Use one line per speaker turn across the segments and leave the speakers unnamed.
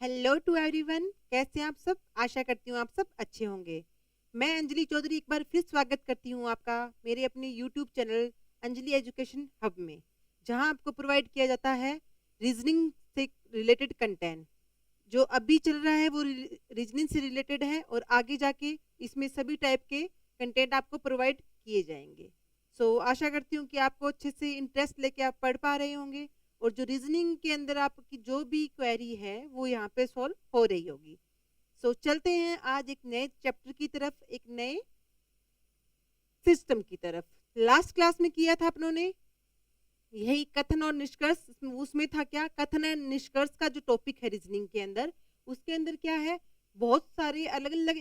Hello to everyone, कैसे हैं आप सब। आशा करती हूँ आप सब अच्छे होंगे। मैं अंजलि चौधरी एक बार फिर स्वागत करती हूँ आपका मेरे अपने YouTube channel Anjali education hub में, जहाँ आपको प्रोवाइड किया जाता है रीजनिंग से रिलेटेड कंटेंट। जो अभी चल रहा है वो रीजनिंग से रिलेटेड है और आगे जाके इसमें सभी टाइप के कंटेंट आपको प्रोवाइड किए जाएंगे। आशा करती हूँ कि आपको अच्छे से इंटरेस्ट लेके आप पढ़ पा रहे होंगे और जो रीजनिंग के अंदर आपकी जो भी क्वेरी है वो यहाँ पे सॉल्व हो रही होगी। चलते हैं आज एक नए चैप्टर की तरफ, एक नए सिस्टम की तरफ। लास्ट क्लास में किया था अपनों ने यही कथन और निष्कर्ष। उसमें था क्या, कथन और निष्कर्ष का जो टॉपिक है रीजनिंग के अंदर, उसके अंदर क्या है, बहुत सारे अलग अलग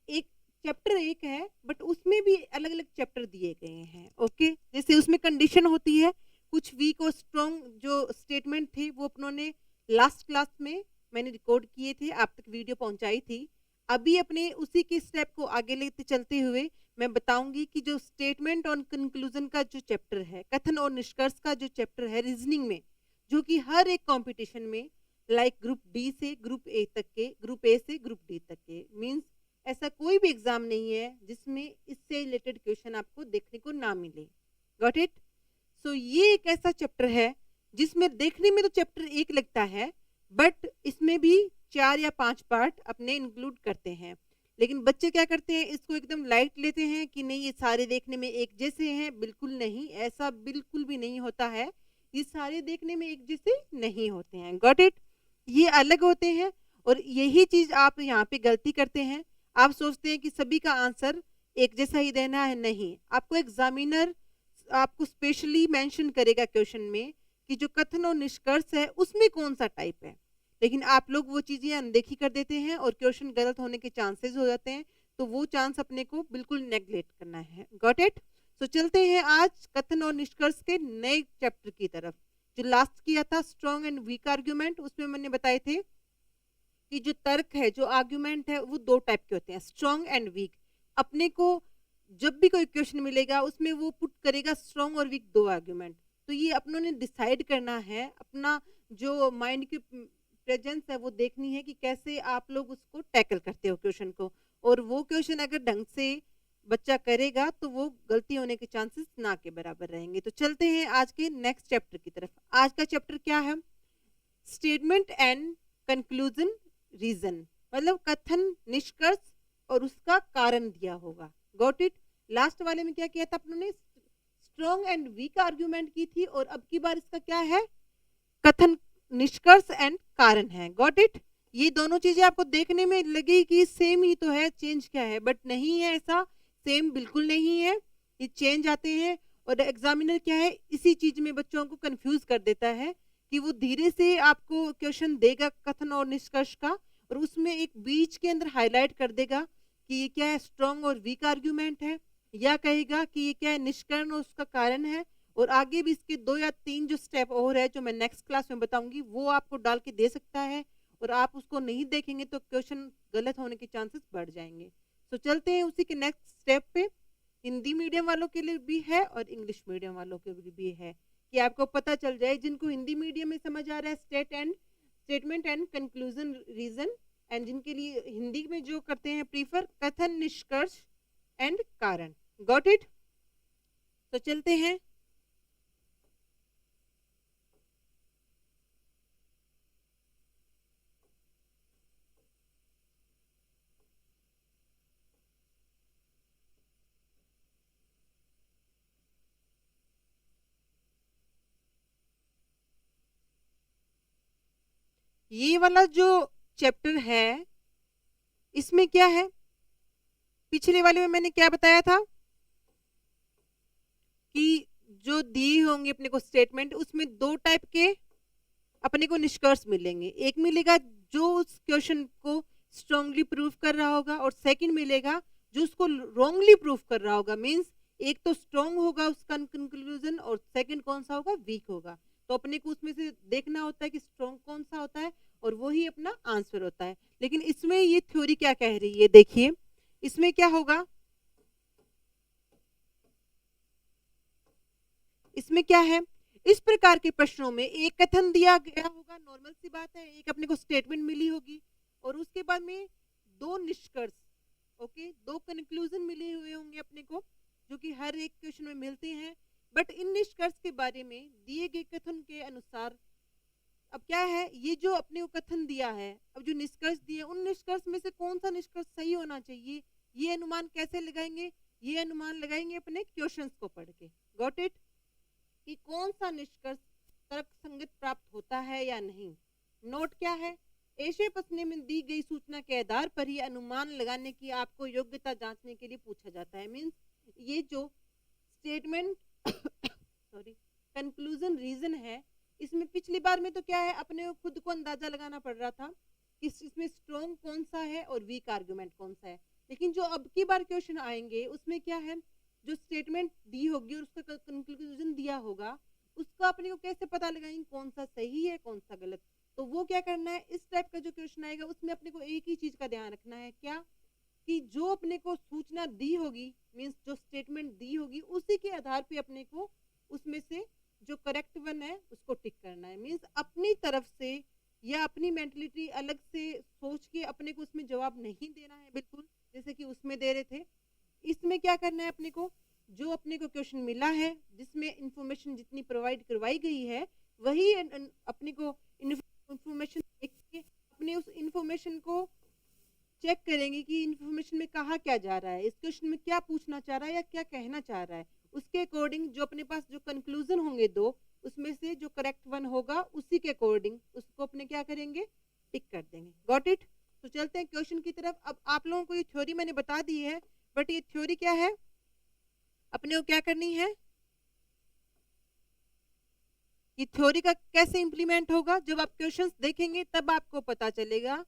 एक चैप्टर एक है बट उसमें भी अलग अलग चैप्टर दिए गए हैं। ओके, जैसे उसमें कंडीशन होती है, कुछ वीक और स्ट्रॉन्ग जो स्टेटमेंट थे वो अपनों ने लास्ट क्लास में मैंने रिकॉर्ड किए थे, आप तक वीडियो पहुंचाई थी। अभी अपने उसी के स्टेप को आगे लेते चलते हुए मैं बताऊंगी कि जो स्टेटमेंट और कंक्लूजन का जो चैप्टर है, कथन और निष्कर्ष का जो चैप्टर है रीजनिंग में, जो कि हर एक कंपटीशन में लाइक ग्रुप डी से ग्रुप ए तक के, ग्रुप ए से ग्रुप डी तक के, मींस ऐसा कोई भी एग्जाम नहीं है जिसमें इससे रिलेटेड क्वेश्चन आपको देखने को ना मिले। Got it. ये एक ऐसा चैप्टर है जिसमें देखने में तो चैप्टर एक लगता है बट इसमें भी 4 या 5 पार्ट अपने इंक्लूड करते हैं। लेकिन बच्चे क्या करते हैं, इसको एकदम लाइट लेते हैं कि नहीं ये सारे देखने में एक जैसे हैं। बिल्कुल नहीं, ऐसा बिल्कुल भी नहीं होता है। ये सारे देखने में एक जैसे नहीं होते हैं। Got it. ये अलग होते हैं और यही चीज आप यहाँ पे गलती करते हैं। आप सोचते हैं कि सभी का आंसर एक जैसा ही देना है। नहीं, आपको एग्जामिनर आपको स्पेशली मेंशन करेगा क्वेश्चन में कि जो कथन और निष्कर्ष है उसमें कौन सा टाइप है, लेकिन आप लोग वो चीजें अनदेखी कर देते हैं और क्वेश्चन गलत होने के चांसेस हो जाते हैं। तो वो चांस अपने को बिल्कुल नेग्लेक्ट करना है। Got it. चलते हैं आज कथन और निष्कर्ष के नए चैप्टर की तरफ। जो लास्ट किया था स्ट्रॉन्ग एंड वीक आर्ग्यूमेंट, उसमें मैंने बताए थे कि जो तर्क है, जो आर्ग्यूमेंट है, वो 2 टाइप के होते हैं, स्ट्रॉन्ग एंड वीक। अपने को जब भी कोई क्वेश्चन मिलेगा उसमें वो पुट करेगा स्ट्रॉन्ग और वीक 2 आर्ग्यूमेंट। तो ये अपनों ने डिसाइड करना है, अपना जो माइंड की प्रेजेंस है वो देखनी है कि कैसे आप लोग उसको टैकल करते हो क्वेश्चन को। और वो क्वेश्चन अगर ढंग से बच्चा करेगा तो वो गलती होने के चांसेस ना के बराबर रहेंगे। तो चलते हैं आज के नेक्स्ट चैप्टर की तरफ। आज का चैप्टर क्या है, स्टेटमेंट एंड कंक्लूजन रीजन, मतलब कथन निष्कर्ष और उसका कारण दिया होगा। Got it. लास्ट वाले में क्या किया था अपनों ने, स्ट्रॉन्ग एंड वीक आर्ग्यूमेंट की थी और अब की बार इसका क्या है, कथन निष्कर्ष एंड कारण है। Got it. ये दोनों चीजें आपको देखने में लगी कि सेम ही तो है, चेंज क्या है, बट नहीं है ऐसा, सेम बिल्कुल नहीं है, ये चेंज आते हैं। और एग्जामिनर क्या है, इसी चीज में बच्चों को कंफ्यूज कर देता है कि वो धीरे से आपको क्वेश्चन देगा कथन और निष्कर्ष का और उसमें एक बीच के अंदर हाईलाइट कर देगा कि ये क्या है, स्ट्रॉन्ग और वीक आर्ग्यूमेंट है, या कहेगा कि ये क्या है, निष्कर्ण और उसका कारण है। और आगे भी इसके 2 या 3 जो स्टेप और है जो मैं नेक्स्ट क्लास में बताऊंगी वो आपको डाल के दे सकता है और आप उसको नहीं देखेंगे तो क्वेश्चन गलत होने के चांसेस बढ़ जाएंगे। चलते हैं उसी के नेक्स्ट स्टेप पे। हिंदी मीडियम वालों के लिए भी है और इंग्लिश मीडियम वालों के लिए भी है, कि आपको पता चल जाए। जिनको हिंदी मीडियम में समझ आ रहा है statement and conclusion reason, and जिनके लिए हिंदी में जो करते हैं प्रीफर कथन निष्कर्ष एंड कारण। Got it. चलते हैं। ये वाला जो चैप्टर है इसमें क्या है, पिछले वाले में मैंने क्या बताया था कि जो दी होंगे अपने को स्टेटमेंट, उसमें 2 टाइप के अपने को निष्कर्ष मिलेंगे। एक मिलेगा जो उस क्वेश्चन को स्ट्रांगली प्रूव कर रहा होगा और सेकंड मिलेगा जो उसको रॉन्गली प्रूव कर रहा होगा। मींस एक तो स्ट्रांग होगा उसका कंक्लूजन और सेकंड कौन सा होगा, वीक होगा। तो अपने को उसमें से देखना होता है कि स्ट्रांग कौन सा होता है और वही अपना आंसर होता है। लेकिन इसमें ये थ्योरी क्या कह रही है, देखिए इसमें क्या होगा, इसमें क्या है, इस प्रकार के प्रश्नों में एक कथन दिया गया होगा, नॉर्मल सी बात है, एक अपने को स्टेटमेंट मिली होगी और उसके बाद में दो निष्कर्ष, ओके, दो कंक्लूजन मिले हुए होंगे अपने को, जो कि हर एक क्वेश्चन में मिलते हैं। बट इन निष्कर्ष के बारे में दिए गए कथन के अनुसार अब क्या है, ये जो अपने को कथन दिया है, अब जो निष्कर्ष दिए, उन निष्कर्ष में से कौन सा निष्कर्ष सही होना चाहिए, ये अनुमान कैसे लगाएंगे, ये अनुमान लगाएंगे अपने क्वेश्चंस को पढ़ के। गॉट इट, कि कौन सा निष्कर्ष तर्क संगत प्राप्त होता है या नहीं। नोट क्या है, ऐसे प्रश्न में दी गई सूचना के आधार पर ही अनुमान लगाने की आपको योग्यता जांचने के लिए पूछा जाता है। मीन्स ये जो स्टेटमेंट सॉरी कंक्लूजन रीजन है, इसमें पिछली बार में तो क्या है, अपने खुद को अंदाजा लगाना पड़ रहा था कि इसमें स्ट्रॉन्ग कौन सा है और वीक आर्गुमेंट कौन सा है। लेकिन जो अब की बार क्वेश्चन आएंगे उसमें क्या है, जो स्टेटमेंट दी होगी और उसका कंक्लूजन दिया होगा, उसका अपने को कैसे पता लगाएंगे कौन सा सही है कौन सा गलत। तो वो क्या करना है, इस टाइप का जो क्वेश्चन आएगा उसमें अपने को एक ही चीज का ध्यान रखना है, क्या, कि जो अपने को सूचना दी होगी, मीन्स जो स्टेटमेंट दी होगी, उसी के आधार पे अपने को उसमें से जो करेक्ट वन है उसको टिक करना है। मीन्स अपनी तरफ से या अपनी मेंटलिटी अलग से सोच के अपने को उसमें जवाब नहीं देना है बिल्कुल, जैसे कि उसमें दे रहे थे। इसमें क्या करना है, अपने को जो अपने को क्वेश्चन मिला है, जिसमें इंफॉर्मेशन जितनी प्रोवाइड करवाई गई है, वही अपने को इंफॉर्मेशन देख के अपने उस इंफॉर्मेशन को चेक करेंगे कि इंफॉर्मेशन में कहा क्या जा रहा है, इस क्वेश्चन में क्या पूछना चाह रहा है या क्या कहना चाह रहा है। उसके अकॉर्डिंग जो अपने पास जो कंक्लूजन होंगे दो, उसमें से जो करेक्ट वन होगा उसी के अकॉर्डिंग उसको अपने क्या करेंगे, टिक कर देंगे। Got it. तो चलते हैं क्वेश्चन की तरफ। अब आप लोगों को ये थ्योरी मैंने बता दी है, बट ये थ्योरी क्या है, अपने को क्या करनी है, ये थ्योरी का कैसे इंप्लीमेंट होगा, जब आप क्वेश्चंस देखेंगे तब आपको पता चलेगा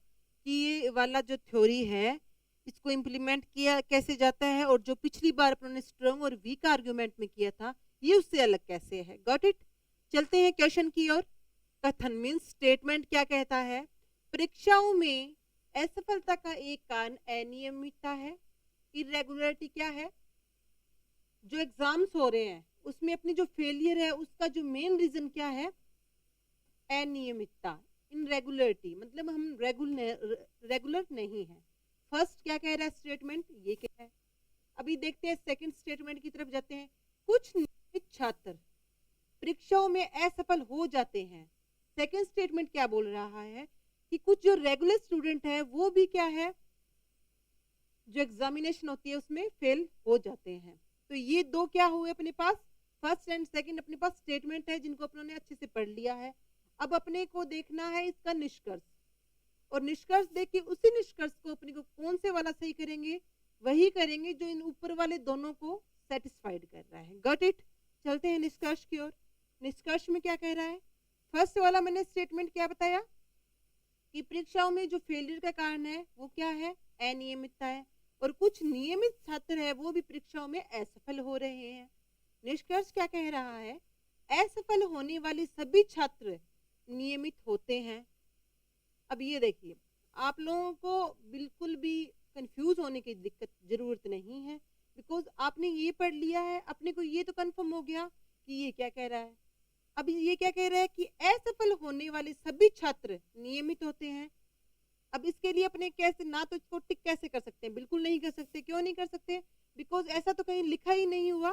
कि ये वाला जो थ्योरी है इसको इंप्लीमेंट किया कैसे जाता है, और जो पिछली बार अपने स्ट्रॉन्ग और वीक आर्गुमेंट में किया था ये उससे अलग कैसे है। Got it. चलते हैं क्वेश्चन की ओर। कथन मीन्स स्टेटमेंट क्या कहता है, परीक्षाओं में असफलता का एक कारण अनियमितता है। इरेगुलरिटी क्या है, जो एग्जाम्स हो रहे हैं उसमें अपनी जो फेलियर है उसका जो मेन रीजन क्या है, अनियमितता, इनरेगुलरिटी, मतलब हम रेगुलर नहीं है। फर्स्ट क्या कह रहा है स्टेटमेंट, ये क्या है। अभी देखते हैं सेकंड स्टेटमेंट की तरफ जाते हैं। कुछ नियमित छात्र परीक्षाओं में असफल हो जाते हैं। सेकंड स्टेटमेंट क्या बोल रहा है कि कुछ जो रेगुलर स्टूडेंट है वो भी क्या है, जो एग्जामिनेशन होती है उसमें फेल हो जाते हैं। तो ये दो क्या हुए अपने पास, फर्स्ट एंड सेकंड अपने पास स्टेटमेंट है जिनको अपनों ने अच्छे से पढ़ लिया है। अब अपने को देखना है इसका निष्कर्ष, और निष्कर्ष देख के उसी निष्कर्ष को अपने को कौन से वाला सही करेंगे, वही करेंगे जो इन ऊपर वाले दोनों को सेटिस्फाइड कर रहा है। Got it. चलते हैं निष्कर्ष की ओर। निष्कर्ष में क्या कह रहा है, फर्स्ट वाला मैंने स्टेटमेंट क्या बताया कि परीक्षाओं में जो फेलियर का कारण है वो क्या है, अनियमितता है, और कुछ नियमित छात्र है वो भी परीक्षाओं में असफल हो रहे हैं। निष्कर्ष क्या कह रहा है, असफल होने वाले सभी छात्र नियमित होते हैं। अब ये देखिए, आप लोगों को बिल्कुल भी कंफ्यूज होने की दिक्कत जरूरत नहीं है, बिकॉज आपने ये पढ़ लिया है, अपने को ये तो कंफर्म हो गया कि ये क्या कह रहा है। अब ये क्या कह रहा है कि असफल होने वाले सभी छात्र नियमित होते हैं। अब इसके लिए अपने कैसे, ना तो इसको टिक कैसे कर सकते हैं, बिल्कुल नहीं कर सकते। क्यों नहीं कर सकते, बिकॉज ऐसा तो कहीं लिखा ही नहीं हुआ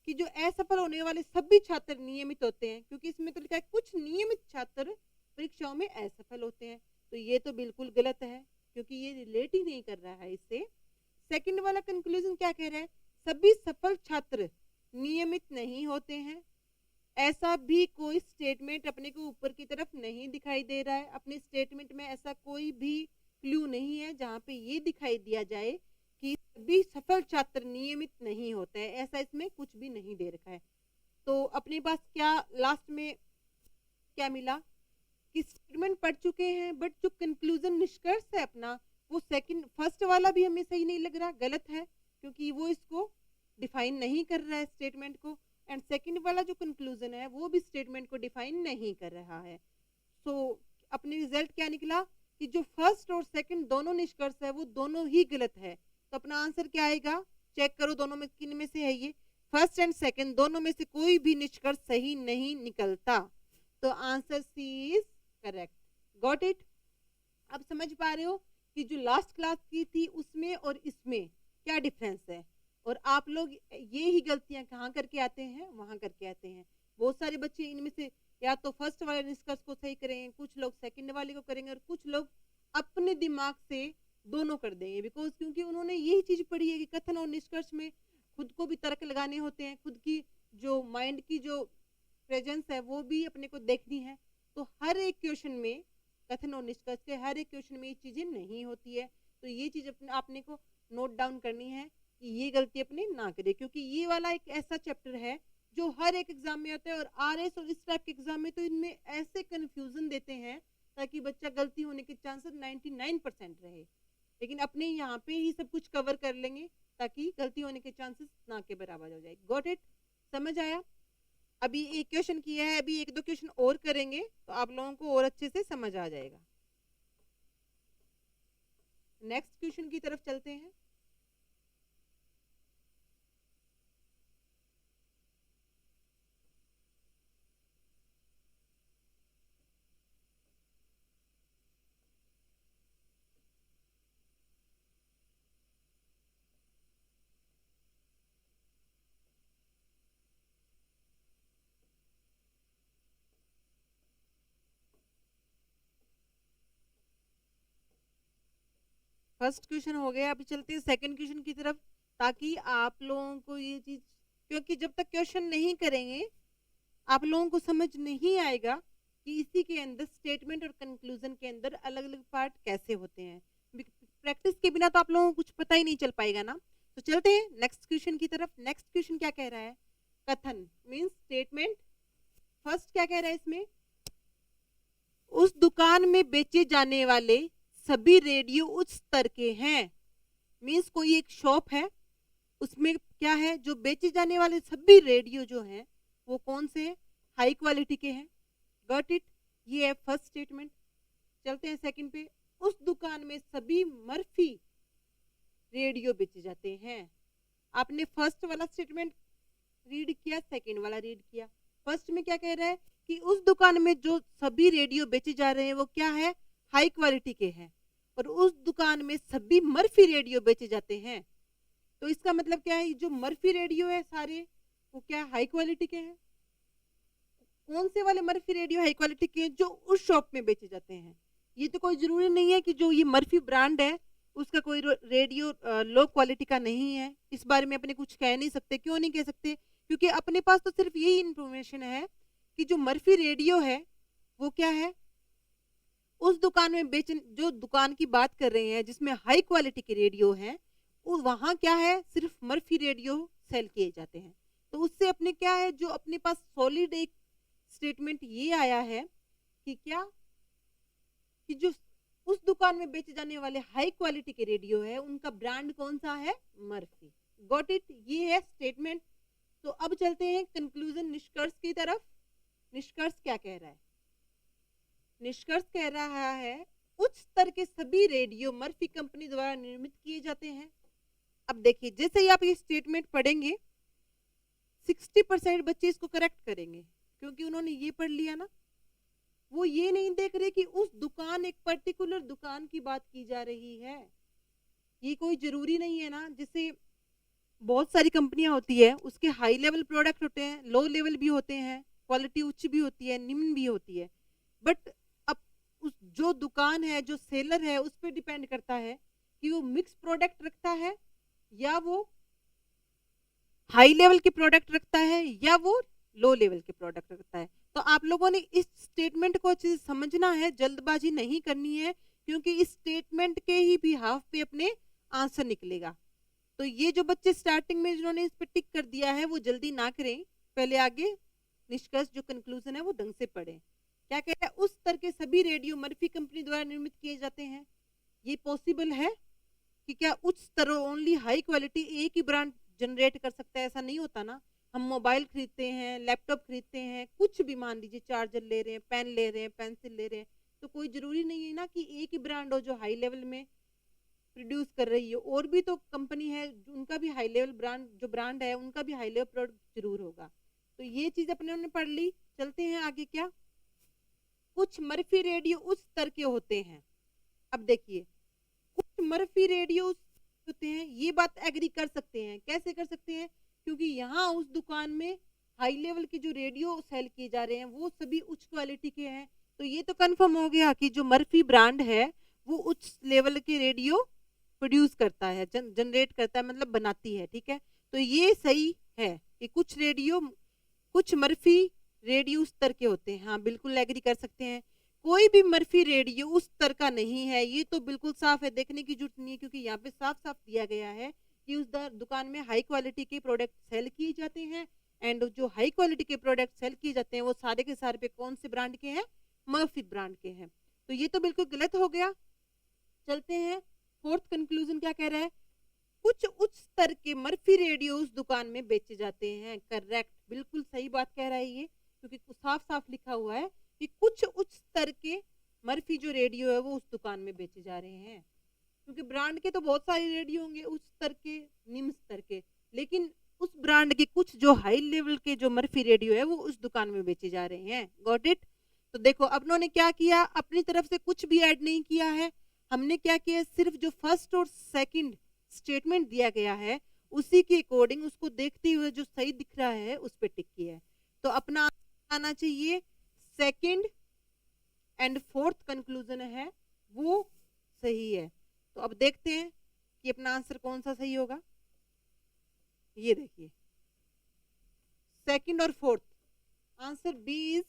कि जो असफल होने वाले सभी छात्र नियमित होते हैं, क्योंकि इसमें तो लिखा है कुछ नियमित छात्र परीक्षाओं में असफल होते हैं। तो ये तो बिल्कुल गलत है, क्योंकि ये रिलेट ही नहीं कर रहा है इससे। सेकंड वाला कंक्लूजन क्या कह रहा है, सभी सफल छात्र नियमित नहीं होते हैं। ऐसा भी कोई स्टेटमेंट अपने को ऊपर की तरफ नहीं दिखाई दे रहा है। अपने स्टेटमेंट में ऐसा कोई भी क्लू नहीं है जहां पे ये दिखाई दिया जाए कि सभी सफल छात्र नियमित नहीं होते हैं, ऐसा इसमें कुछ भी नहीं दे रखा है। तो अपने पास क्या लास्ट में क्या मिला कि स्टेटमेंट पढ़ चुके हैं, बट जो कंक्लूजन निष्कर्ष है अपना, वो सेकंड फर्स्ट वाला भी हमें सही नहीं लग रहा, गलत है, क्योंकि वो इसको डिफाइन नहीं कर रहा है स्टेटमेंट को। एंड सेकंड वाला जो कंक्लूजन है वो भी स्टेटमेंट को डिफाइन नहीं कर रहा है। सो अपने रिजल्ट क्या निकला कि जो फर्स्ट और सेकंड दोनों निष्कर्ष है वो दोनों ही गलत है। तो अपना आंसर क्या आएगा, चेक करो दोनों में किन में से है ये। फर्स्ट एंड सेकंड दोनों में से कोई भी निष्कर्ष सही नहीं निकलता, तो answer C is correct. Got it? अब समझ पा रहे हो कि जो लास्ट क्लास की थी उसमें और इसमें क्या डिफरेंस है, और आप लोग ये ही गलतियां कहाँ करके आते हैं, वहां करके आते हैं। बहुत सारे बच्चे इनमें से या तो फर्स्ट वाले निष्कर्ष को सही करेंगे, कुछ लोग सेकंड वाले को करेंगे, और कुछ लोग अपने दिमाग से दोनों कर देंगे, बिकॉज क्योंकि उन्होंने यही चीज पढ़ी है कि कथन और निष्कर्ष में खुद को भी तर्क लगाने होते हैं, खुद की जो माइंड की जो प्रेजेंस है वो भी अपने को देखनी है। तो हर एक क्वेश्चन में, कथन और निष्कर्ष के हर एक क्वेश्चन में ये चीजें नहीं होती है। तो ये चीज आपने को नोट डाउन करनी है कि ये गलती अपने ना करे, क्योंकि ये वाला एक ऐसा चैप्टर है जो हर एक एग्जाम में आता है, और आरएस और इस टाइप के एग्जाम में तो इनमें ऐसे कंफ्यूजन देते हैं ताकि बच्चा गलती होने के चांसेस 99% रहे। लेकिन अपने यहाँ पे ही सब कुछ कवर कर लेंगे ताकि गलती होने के चांसेस ना के बराबर हो जाए। Got it? समझ आया? अभी एक क्वेश्चन किया है, अभी एक दो क्वेश्चन और करेंगे तो आप लोगों को और अच्छे से समझ आ जाएगा। नेक्स्ट क्वेश्चन की तरफ चलते हैं। फर्स्ट क्वेश्चन हो गया, अभी चलते हैं सेकंड क्वेश्चन की तरफ, ताकि आप लोगों को ये चीज, क्योंकि जब तक क्वेश्चन नहीं करेंगे आप लोगों को समझ नहीं आएगा कि इसी के अंदर स्टेटमेंट और कंक्लूजन के अंदर अलग अलग पार्ट कैसे होते हैं। प्रैक्टिस के बिना तो आप लोगों को कुछ पता ही नहीं चल पाएगा ना। तो चलते हैं नेक्स्ट क्वेश्चन की तरफ। नेक्स्ट क्वेश्चन क्या कह रहा है? कथन मीन्स स्टेटमेंट। फर्स्ट क्या कह रहा है इसमें? उस दुकान में बेचे जाने वाले सभी रेडियो उच्च स्तर के हैं। मीन्स कोई एक शॉप है, उसमें क्या है, जो बेचे जाने वाले सभी रेडियो जो हैं वो कौन से हैं? हाई क्वालिटी के हैं। Got it? ये है फर्स्ट स्टेटमेंट। चलते हैं सेकंड पे। उस दुकान में सभी मर्फी रेडियो बेचे जाते हैं। आपने फर्स्ट वाला स्टेटमेंट रीड किया, सेकंड वाला रीड किया। फर्स्ट में क्या कह रहा है कि उस दुकान में जो सभी रेडियो बेचे जा रहे हैं वो क्या है? हाई क्वालिटी के हैं। और उस दुकान में सभी मर्फी रेडियो बेचे जाते हैं, तो इसका मतलब क्या है? जो मर्फी रेडियो है सारे वो क्या हाई क्वालिटी के हैं। कौन से वाले मर्फी रेडियो हाई क्वालिटी के हैं? जो उस शॉप में बेचे जाते हैं। ये तो कोई जरूरी नहीं है कि जो ये मर्फी ब्रांड है उसका कोई रेडियो लो क्वालिटी का नहीं है। इस बारे में अपने कुछ कह नहीं सकते। क्यों नहीं कह सकते? क्योंकि अपने पास तो सिर्फ यही इंफॉर्मेशन है कि जो मर्फी रेडियो है वो क्या है, उस दुकान में बेचन, जो दुकान की बात कर रहे हैं जिसमें हाई क्वालिटी के रेडियो हैं, वहां क्या है, सिर्फ मर्फी रेडियो सेल किए जाते हैं। तो उससे अपने क्या है, जो अपने पास सॉलिड एक स्टेटमेंट ये आया है कि क्या, कि जो उस दुकान में बेचे जाने वाले हाई क्वालिटी के रेडियो है उनका ब्रांड कौन सा है? मर्फी। Got it? ये है स्टेटमेंट। तो अब चलते हैं कंक्लूजन, निष्कर्ष की तरफ। निष्कर्ष क्या कह रहा है? निष्कर्ष कह रहा है उच्च स्तर के सभी रेडियो मर्फी कंपनी द्वारा निर्मित किए जाते हैं। अब देखिए, जैसे ही आप ये स्टेटमेंट पढ़ेंगे 60% बच्चे इसको करेक्ट करेंगे, क्योंकि उन्होंने ये पढ़ लिया ना। वो ये नहीं देख रहे कि उस दुकान, एक पर्टिकुलर दुकान की बात की जा रही है। ये कोई जरूरी नहीं है ना, जैसे बहुत सारी कंपनियां होती है, उसके हाई लेवल प्रोडक्ट होते हैं, लो लेवल भी होते हैं, क्वालिटी उच्च भी होती है, निम्न भी होती है। बट अब उस जो दुकान है, जो सेलर है, उस पर डिपेंड करता है कि वो मिक्स प्रोडक्ट रखता है या वो हाई लेवल के प्रोडक्ट रखता है या वो लो लेवल के प्रोडक्ट रखता है। तो आप लोगों ने इस स्टेटमेंट को अच्छे से समझना है, जल्दबाजी नहीं करनी है, क्योंकि इस स्टेटमेंट के ही बिहाफ पे अपने आंसर निकलेगा। तो ये जो बच्चे स्टार्टिंग में जिन्होंने इस पे टिक कर दिया है वो जल्दी ना करें, पहले आगे निष्कर्ष जो कंक्लूजन है वो ढंग से पढ़ें। क्या कहता है? उस स्तर के सभी रेडियो मर्फी कंपनी द्वारा निर्मित किए जाते हैं। ये पॉसिबल है कि क्या उच्च स्तर ओनली हाई क्वालिटी एक ही ब्रांड जनरेट कर सकता है? ऐसा नहीं होता ना। हम मोबाइल खरीदते हैं, लैपटॉप खरीदते हैं, कुछ भी, मान लीजिए चार्जर ले रहे हैं, पेन ले रहे हैं, पेंसिल ले रहे हैं, तो कोई जरूरी नहीं है ना कि एक ही ब्रांड हो जो हाई लेवल में प्रोड्यूस कर रही है, और भी तो कंपनी है उनका भी हाई लेवल ब्रांड, जो ब्रांड है उनका भी हाई लेवल प्रोडक्ट जरूर होगा। तो ये चीज अपने ने पढ़ ली। चलते हैं आगे। क्या कुछ मर्फी रेडियो उस स्तर के होते हैं। अब देखिए, कुछ मर्फी रेडियो होते हैं, ये बात एग्री कर सकते हैं। कैसे कर सकते हैं? क्योंकि यहाँ उस दुकान में हाई लेवल के जो रेडियो सेल किए जा रहे हैं वो सभी उच्च क्वालिटी के हैं। तो ये तो कंफर्म हो गया कि जो मर्फी ब्रांड है वो उच्च लेवल के रेडियो प्रोड्यूस करता है, जनरेट करता है, मतलब बनाती है। ठीक है, तो ये सही है कि कुछ मर्फी रेडियो उस स्तर के होते हैं। हाँ बिल्कुल एग्री कर सकते हैं। कोई भी मर्फी रेडियो उस स्तर का नहीं है, ये तो बिल्कुल साफ है, देखने की जरूरत नहीं है, क्योंकि यहाँ पे साफ साफ दिया गया है कि उस दुकान में हाई क्वालिटी के प्रोडक्ट सेल किए जाते हैं। एंड जो हाई क्वालिटी के प्रोडक्ट सेल किए जाते हैं वो सारे के सारे पे कौन से ब्रांड के हैं? मर्फी ब्रांड के हैं। तो ये तो बिल्कुल गलत हो गया। चलते हैं, फोर्थ कंक्लूजन क्या कह रहा है? कुछ उच्च स्तर के मर्फी रेडियो उस दुकान में बेचे जाते हैं। करेक्ट, बिल्कुल सही बात कह रहा है ये, क्योंकि साफ साफ लिखा हुआ है कि कुछ उच्च स्तर के मर्फी जो रेडियो है वो उस दुकान में बेचे जा रहे हैं। क्योंकि ब्रांड के तो बहुत सारे रेडियो होंगे, उच्च स्तर के, निम्न स्तर के, लेकिन उस ब्रांड के कुछ जो हाई लेवल के जो मर्फी रेडियो है वो उस दुकान में बेचे जा रहे हैं। Got it? तो देखो अब उन्होंने क्या किया, अपनी तरफ से कुछ भी ऐड नहीं किया है। हमने क्या किया, सिर्फ जो फर्स्ट और सेकंड स्टेटमेंट दिया गया है उसी के अकॉर्डिंग, उसको देखते हुए जो सही दिख रहा है उस पर टिक किया है। तो अपना आना चाहिए सेकंड एंड फोर्थ कंक्लूजन है वो सही है। तो अब देखते हैं कि अपना आंसर कौन सा सही होगा। ये देखिए, सेकंड और fourth, answer B is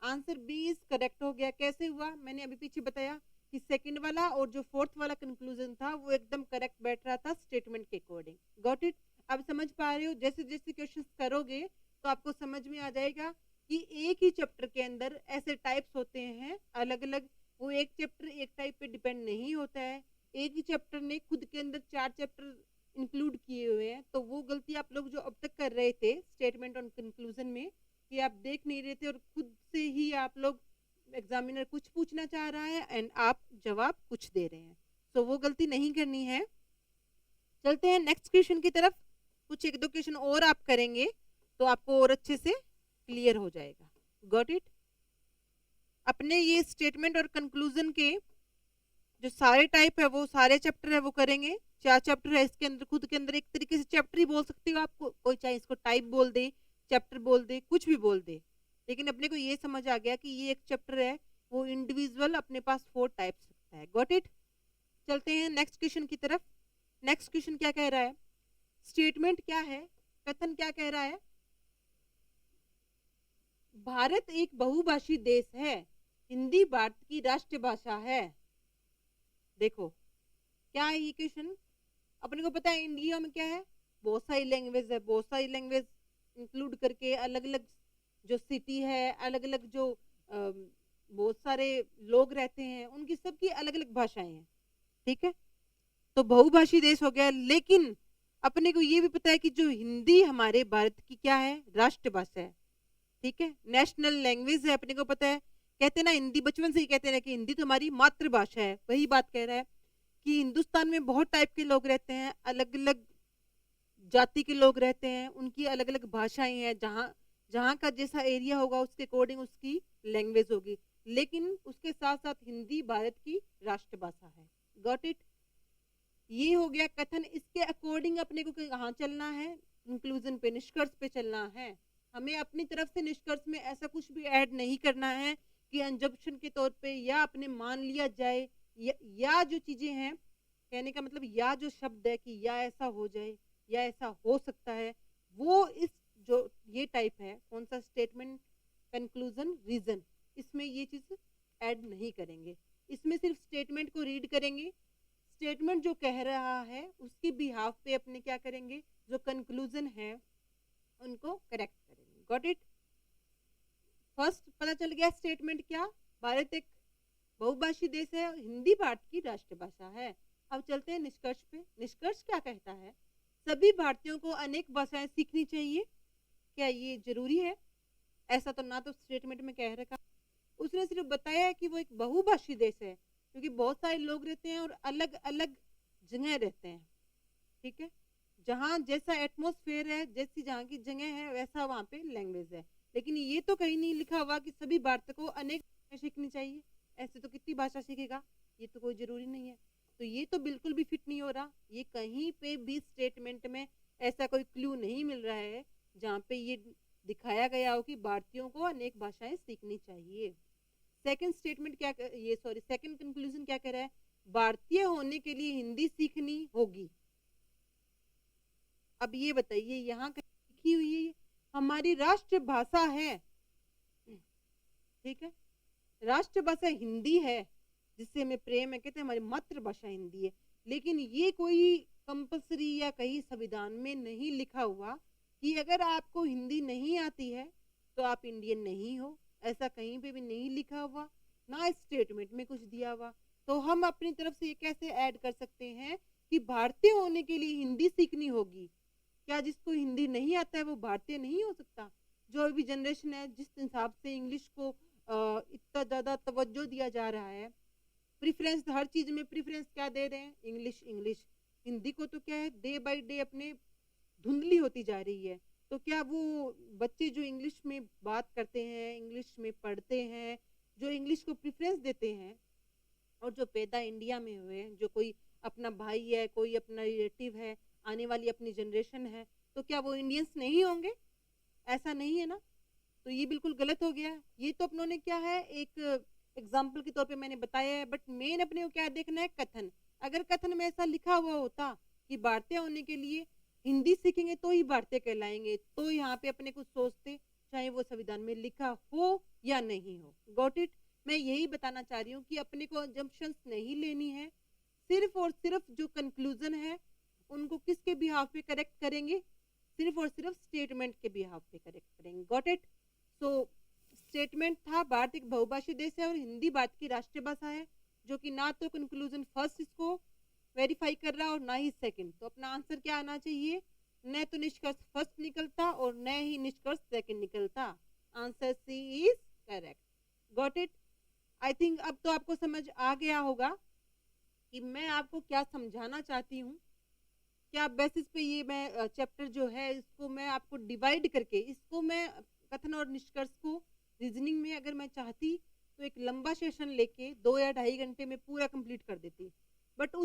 answer B is correct हो गया। कैसे हुआ? मैंने अभी पीछे बताया कि सेकंड वाला और जो फोर्थ वाला कंक्लूजन था वो एकदम करेक्ट बैठ रहा था स्टेटमेंट के अकॉर्डिंग। Got it? अब समझ पा रहे हो? जैसे जैसे क्वेश्चंस करोगे तो आपको समझ में आ जाएगा कि एक ही चैप्टर के अंदर ऐसे टाइप्स होते हैं अलग अलग। वो एक चैप्टर एक टाइप पे डिपेंड नहीं होता है। एक ही चैप्टर ने खुद के अंदर 4 चैप्टर इंक्लूड किए हुए हैं। तो वो गलती आप लोग जो अब तक कर रहे थे स्टेटमेंट और कंक्लूजन में, कि आप देख नहीं रहे थे और खुद से ही आप लोग, एग्जामिनर कुछ पूछना चाह रहा है एंड आप जवाब कुछ दे रहे हैं, तो वो गलती नहीं करनी है। चलते हैं नेक्स्ट क्वेश्चन की तरफ। कुछ एक दो क्वेश्चन और आप करेंगे तो आपको और अच्छे से क्लियर हो जाएगा। Got it? अपने ये स्टेटमेंट और कंक्लूजन के जो सारे टाइप है वो सारे चैप्टर है वो करेंगे। 4 चैप्टर है इसके अंदर, खुद के अंदर एक तरीके से चैप्टर ही बोल सकते हो आपको, कोई चाहे इसको टाइप बोल दे, चैप्टर बोल दे, कुछ भी बोल दे, लेकिन अपने को ये समझ आ गया कि ये एक चैप्टर है, वो इंडिविजुअल अपने पास 4 टाइप्स रखता है। Got it? चलते हैं नेक्स्ट क्वेश्चन की तरफ। नेक्स्ट क्वेश्चन क्या कह रहा है? स्टेटमेंट क्या है, कथन क्या कह रहा है? भारत एक बहुभाषी देश है, हिंदी भारत की राष्ट्रभाषा है। देखो क्या है ये क्वेश्चन? अपने को पता है इंडिया में क्या है, बहुत सारी लैंग्वेज है, बहुत सारी लैंग्वेज इंक्लूड करके अलग अलग जो सिटी है, अलग अलग जो बहुत सारे लोग रहते हैं, उनकी सबकी अलग अलग भाषाएं हैं। ठीक है, तो बहुभाषी देश हो गया, लेकिन अपने को ये भी पता है कि जो हिंदी हमारे भारत की क्या है, राष्ट्रभाषा है। ठीक है, नेशनल लैंग्वेज है, अपने को पता है। कहते हैं ना हिंदी, बचपन से ही कहते हैं कि हिंदी तो हमारी मातृभाषा है। वही बात कह रहा है कि हिंदुस्तान में बहुत टाइप के लोग रहते हैं, अलग अलग जाति के लोग रहते हैं, उनकी अलग अलग भाषाएं हैं, जहाँ जहाँ का जैसा एरिया होगा उसके अकॉर्डिंग उसकी लैंग्वेज होगी, लेकिन उसके साथ साथ हिंदी भारत की राष्ट्रभाषा है। Got it? ये हो गया कथन। इसके अकॉर्डिंग अपने को कहाँ चलना है? इंक्लूजन पे, निष्कर्ष पे चलना है। हमें अपनी तरफ से निष्कर्ष में ऐसा कुछ भी ऐड नहीं करना है कि अंजप्शन के तौर पे या अपने मान लिया जाए, या जो चीजें हैं, कहने का मतलब या जो शब्द है कि या ऐसा हो जाए या ऐसा हो सकता है, वो इस जो ये टाइप है कौन सा, स्टेटमेंट कंक्लूजन रीजन, इसमें ये चीज ऐड नहीं करेंगे। इसमें सिर्फ स्टेटमेंट को रीड करेंगे, स्टेटमेंट जो कह रहा है उसकी बिहाफ पे अपने क्या करेंगे, जो कंक्लूजन है उनको करेक्ट करेंगे। Got it? फर्स्ट पता चल गया स्टेटमेंट क्या, भारत एक बहुभाषी देश है, हिंदी भारत की राष्ट्रभाषा है। अब चलते हैं निष्कर्ष पे। निष्कर्ष क्या कहता है? सभी भारतीयों को अनेक भाषाएं सीखनी चाहिए। क्या ये जरूरी है? ऐसा तो ना तो स्टेटमेंट में कह रखा उसने सिर्फ बताया है कि वो एक बहुभाषी देश है, क्योंकि बहुत सारे लोग रहते हैं और अलग-अलग जगह रहते हैं, ठीक है? जहाँ जैसा एटमॉस्फेयर है, जैसी जहाँ की जगह है, वैसा वहाँ पे लैंग्वेज है। लेकिन ये तो कहीं नहीं लिखा हुआ कि सभी भारत को अनेक भाषाएँ सीखनी चाहिए। ऐसे तो कितनी भाषा सीखेगा? ये तो कोई ज़रूरी नहीं है। तो ये तो बिल्कुल भी फिट नहीं हो रहा। ये कहीं पे भी स्टेटमेंट में ऐसा कोई क्लू नहीं मिल रहा है, जहाँ पे ये दिखाया गया हो कि भारतीयों को अनेक भाषाएँ सीखनी चाहिए। सेकंड स्टेटमेंट क्या क ये सॉरी सेकंड कंक्लूज़न क्या कह रहा है? भारतीय होने के लिए हिंदी सीखनी होगी। अब ये बताइए यहाँ कहीं लिखी हुई है ये? हमारी राष्ट्रभाषा है, ठीक है? राष्ट्रभाषा हिंदी है, जिससे हमें प्रेम है, कहते हैं हमारी मातृभाषा हिंदी है। लेकिन ये कोई कंपल्सरी या कहीं संविधान में नहीं लिखा हुआ कि अगर आपको हिंदी नहीं आती है, तो आप इंडियन नहीं हो। ऐसा कहीं पे भी नहीं लिखा हुआ, ना स्टेटमेंट में कुछ दिया हुआ। तो हम अपनी तरफ से ये कैसे ऐड कर सकते हैं कि भारतीय होने के लिए हिंदी सीखनी होगी? क्या जिसको हिंदी नहीं आता है वो भारतीय नहीं हो सकता? जो अभी जनरेशन है जिस हिसाब से इंग्लिश को इतना ज़्यादा तवज्जो दिया जा रहा है, प्रेफ़रेंस हर चीज़ में प्रेफ़रेंस क्या दे रहे हैं? English, English. हिंदी को तो क्या है डे बाय डे अपने धुंधली होती जा रही है। तो क्या वो बच्चे जो इंग्लिश में बात करते हैं, इंग्लिश में पढ़ते हैं, जो इंग्लिश को प्रेफ़रेंस देते हैं और जो पैदा इंडिया में हुए हैं, जो कोई अपना भाई है, कोई अपना रिलेटिव है, आने वाली अपनी जनरेशन है, तो क्या वो इंडियंस नहीं होंगे? ऐसा नहीं है ना? तो ये बिल्कुल गलत हो गया। ये तो अपनों ने क्या है एक एग्ज़ाम्पल के तौर पे मैंने बताया है, बट मेन अपने को क्या देखना है कथन। अगर कथन में ऐसा लिखा हुआ होता कि भारतीय होने के लिए हिंदी सीखेंगे तो ही भारतीय कहलाएँगे, तो यहाँ पे अपने कुछ सोचते, चाहे वो संविधान में लिखा हो या नहीं हो। Got it? मैं यही बताना चाह रही हूँ कि अपने को असम्पशन्स नहीं लेनी है, सिर्फ़ और सिर्फ़ जो कन्क्लूज़न है, उनको किसके बिहाफ़ पे करेक्ट करेंगे? सिर्फ़ और सिर्फ़ स्टेटमेंट के बिहाफ़ पे करेक्ट करेंगे। Got it? सो स्टेटमेंट था भारत एक बहुभाषी देश है और हिंदी भारत की राष्ट्रीय भाषा है, जो कि ना तो कंक्लूजन फर्स्ट इसको वेरीफाई कर रहा और ना ही सेकंड। तो अपना आंसर क्या आना चाहिए? न तो निष्कर्ष फर्स्ट निकलता और न ही निष्कर्ष सेकंड निकलता। Answer C is correct. Got it? I think अब तो आपको समझ आ गया होगा कि मैं आपको क्या समझाना चाहती हूँ। क्या बेसिस पे ये मैं चैप्टर जो है इसको मैं आपको डिवाइड करके इसको मैं कथन और निष्कर्ष को रीजनिंग में अगर मैं चाहती तो एक लंबा सेशन लेके 2 या ढाई घंटे में पूरा कंप्लीट कर देती, बट